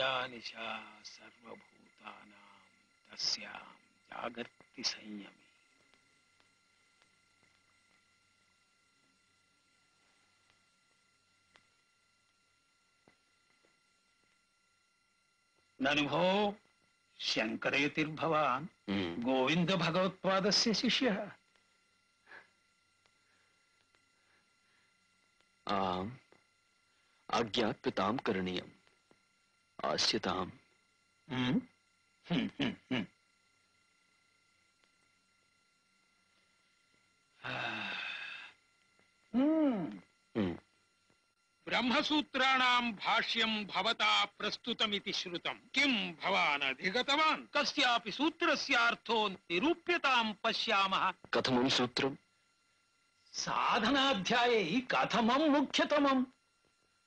या निशा सर्वभूतानां तस्यां जागर्ति संयमी। ननु भो शंकरेतिर्भवान् गोविंद भगवत्पादस्य शिष्यः? आम्, आज्ञाप्यतां करणीयम्। आस्यताम्। ब्रह्मसूत्राणां भाष्यं भवता प्रस्तुतमिति श्रुतं। किं भवान् अधिगतवान्? कस्यापि सूत्रस्यार्थो निरूप्यतां पश्यामः। कथमं सूत्रम्? साधनाध्याये कथमं मुख्यतमं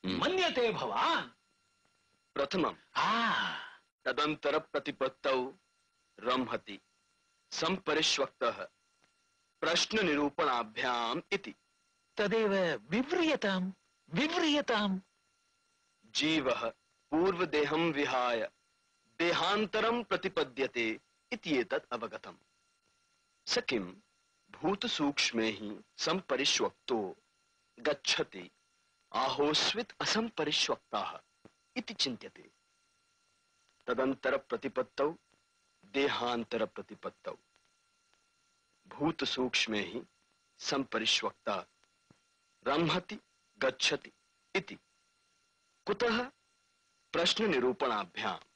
मन्यते भवान्? प्रथमं तदंतर प्रतिपत्तौ रंहति संपरिष्वक्तः प्रश्न निरूपणाभ्याम् इति। तदेव विव्रियताम् विव्रियताम्। जीवः पूर्वदेहं विहाय देहान्तरं प्रतिपद्यते इति एतत् अवगतम्। स किं भूतसूक्ष्मे हि संपरिष्वक्तो गच्छति आहोस्वित् असंपरिष्वक्ताः इति चिन्त्यते। तदंतर प्रतिपत्तौ देहांतर प्रतिपत्तौ भूतसूक्ष्मे हि संपरिष्वक्ता रंहति गच्छति इति। कुतः? प्रश्न निरूपणाभ्याम्।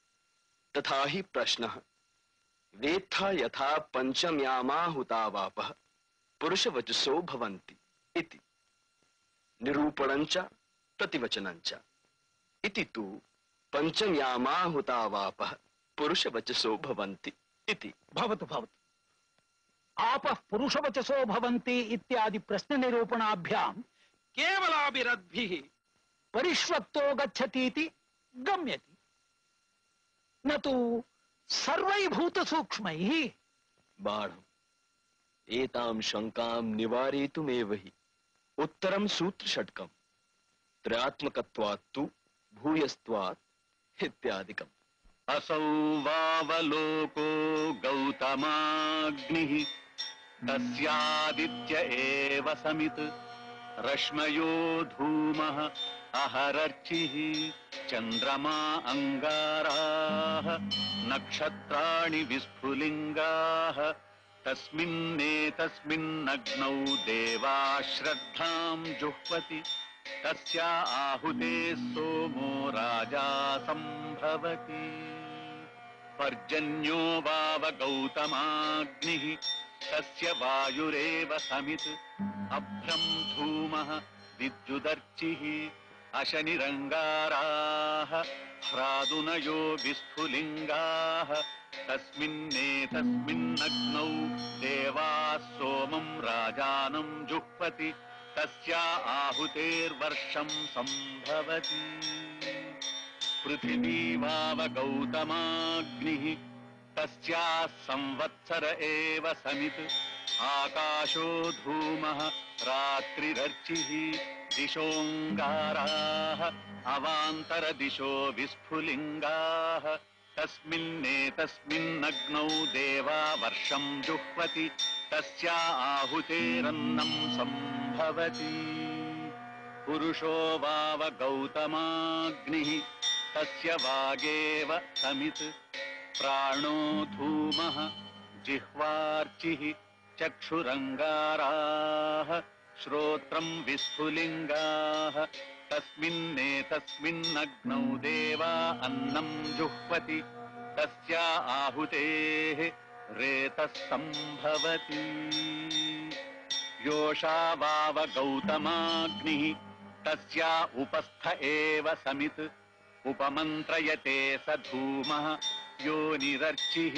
तथा हि प्रश्नः वेत्था यथा पंचम्यामाहुतावापः पुरुषवचसो भवन्ति इति। निरूपणञ्च प्रतिवचनञ्च इति तु पंचम्यामाहुतावापः पुरुषवचसो भवन्ति इति। भवतु भवतु। आपः पुरुषवचसो भवन्ति इत्यादि प्रश्न निरूपणाभ्याम् केवलाभिरद्भिः परिष्वक्तो गच्छतीति गम्यति, न तु सर्वैर्भूतसूक्ष्मैः। बाणम्, एतां शङ्कां निवारयितुमेव हि उत्तरं सूत्रषट्कम्। त्रयात्मकत्वात् तु भूयस्त्वात् इत्यादिकम्। असौ वावलोको गौतमाग्निः तस्यादित्य एव समित् रश्मयो धूमः अहरर्चिः चन्द्रमा अंगाराः नक्षत्राणि विस्फुलिङ्गाः तस्मिन्नेतस्मिन्नग्नौ देवा श्रद्धां जुह्वति तस्या आहुतेः सोमो राजा संभवति। पर्जन्यो वाव गौतमाग्निः तस्य वायुरेव समित् अभ्रं धूमः विद्युदर्चिः अशनिरङ्गाराः ह्रादुनयो विस्फुलिङ्गाः तस्मिन्नेतस्मिन्नग्नौ देवाः सोमं राजानं जुह्वति तस्या आहुतेर्वर्षं संभवति। पृथिवी वाव गौतमाग्निः तस्याः संवत्सर एव समित् आकाशो धूमः रात्रिरर्चिः दिशोऽङ्गाराः अवान्तरदिशो विस्फुलिङ्गाः तस्मिन्नेतस्मिन्नग्नौ देवा वर्षं जुह्वति तस्या आहुतेरन्नं संभवति। पुरुषो वाव गौतमाग्निः तस्य वागेव समित् प्राणो धूमः जिह्वार्चिः चक्षुरङ्गाराः श्रोत्रं विस्फुलिङ्गाः तस्मिन्नेतस्मिन्नग्नौ देवा अन्नं जुह्वति तस्या आहुतेः रेतः संभवति। योषा वाव गौतमाग्निः तस्या उपस्थ एव समित् उपमन्त्रयते स धूमः योनिरर्चिः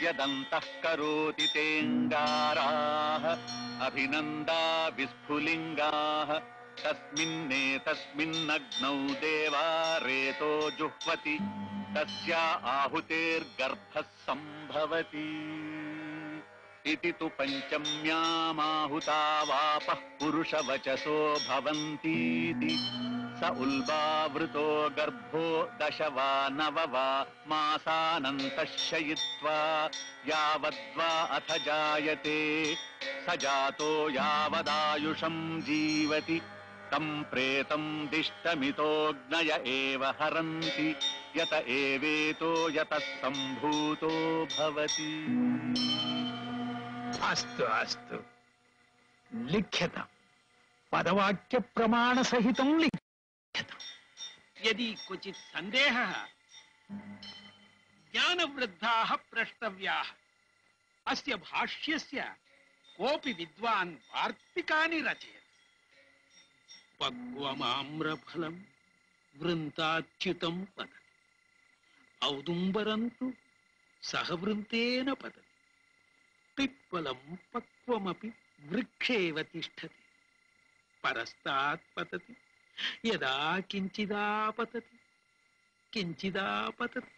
यदन्तः करोति तेऽङ्गाराः अभिनन्दा विस्फुलिङ्गाः तस्मिन्नेतस्मिन्नग्नौ देवा रेतो जुह्वति तस्या आहुतेर्गर्भः संभवति। इति तु पञ्चम्यामाहुता वापः पुरुषवचसो भवन्तीति। स उल्बावृतो गर्भो 10 वा 9 वा मासानन्तः शयित्वा यावद्वा अथ जायते स जातो यावदायुषं जीवति तं प्रेतं दिष्टमितोऽग्नय एव हरन्ति यत एवेतो यतः सम्भूतो भवति। अस्तु अस्तु लिख्यताम् पदवाक्य प्रमाण सहितं लिख्यताम्। यदि क्वचित् सन्देहः ज्ञानवृद्धाः प्रष्टव्याः अस्य भाष्यस्य कोऽपि विद्वान् वार्तिकानि रचयत्। पक्वमाम्रफलं वृन्ताच्युतं पतति औदुम्बरं तु सह वृन्तेन पतति पिप्पलं पक्वमपि वृक्षेव तिष्ठति परस्तात् पतति यदा किञ्चिदापतति किञ्चिदापतति